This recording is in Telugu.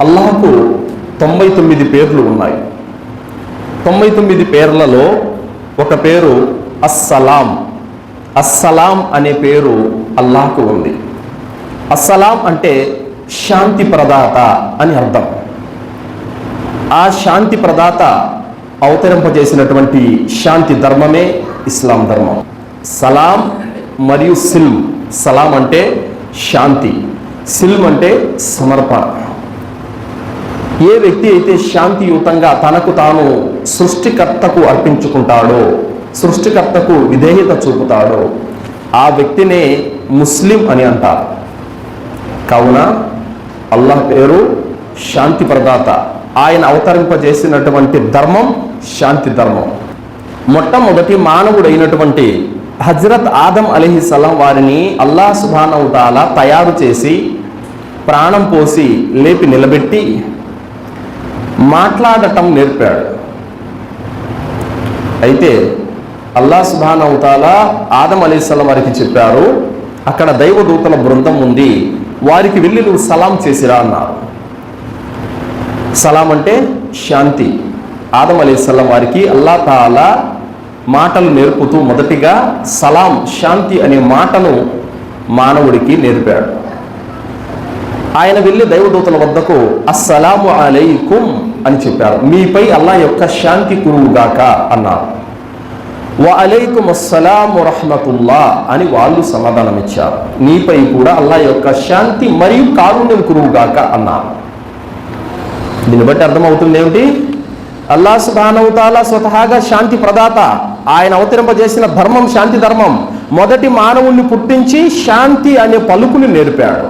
అల్లాహకు 99 పేర్లు ఉన్నాయి. 99 పేర్లలో ఒక పేరు అస్సలాం. అస్సలాం అనే పేరు అల్లాహకు ఉంది. అస్సలాం అంటే శాంతి ప్రదాత అని అర్థం. ఆ శాంతి ప్రదాత అవతరింపజేసినటువంటి శాంతి ధర్మమే ఇస్లాం ధర్మం. సలాం మరియు సిల్మ్. సలాం అంటే శాంతి, సిల్మ్ అంటే సమర్పణ. ఏ వ్యక్తి అయితే శాంతియుతంగా తనకు తాను సృష్టికర్తకు అర్పించుకుంటాడో, సృష్టికర్తకు విధేయత చూపుతాడో ఆ వ్యక్తినే ముస్లిం అని అంటారు. కావున అల్లాహ్ పేరు శాంతి ప్రదాత. ఆయన అవతరింపజేసినటువంటి ధర్మం శాంతి ధర్మం. మొట్టమొదటి మానవుడైనటువంటి హజరత్ ఆదం అలైహిస్సలాం వారిని అల్లాహ్ సుబ్హానహు వ తఆలా తయారు చేసి ప్రాణం పోసి లేపి నిలబెట్టి మాట్లాడటం నేర్పాడు. అయితే అల్లాహ్ సుబ్హానహు వ తఆలా ఆదం అలైహిస్సలాం వారికి చెప్పారు, అక్కడ దైవదూతల బృందం ఉంది, వారికి వెళ్ళి నువ్వు సలాం చేసిరా అన్నారు. సలాం అంటే శాంతి. ఆదం అలైహిస్సలాం వారికి అల్లాహ్ తాలా మాటలు నేర్పుతూ మొదటిగా సలాం శాంతి అనే మాటను మానవుడికి నేర్పాడు. ఆయన వెళ్ళి దైవదూతల వద్దకు అస్సలాము అలైకుం అని చెప్పారు, మీపై అల్లాహ్ యొక్క శాంతి కురువుగాక అన్నారు. వ అలైకుం అస్సలాము రహ్మతుల్లా అని వాళ్ళు సమాధానం ఇచ్చారు, నీపై కూడా అల్లాహ్ యొక్క శాంతి మరియు కారుణ్యం కురువుగాక అన్నారు. దీన్ని బట్టి అర్థమవుతుంది ఏమిటి? అల్లాహ్ సుబ్హానహు వ తఆలా స్వతహాగా శాంతి ప్రదాత. ఆయన అవతరింపజేసిన ధర్మం శాంతి ధర్మం. మొదటి మానవుణ్ణి పుట్టించి శాంతి అనే పలుకుని నేర్పాడు.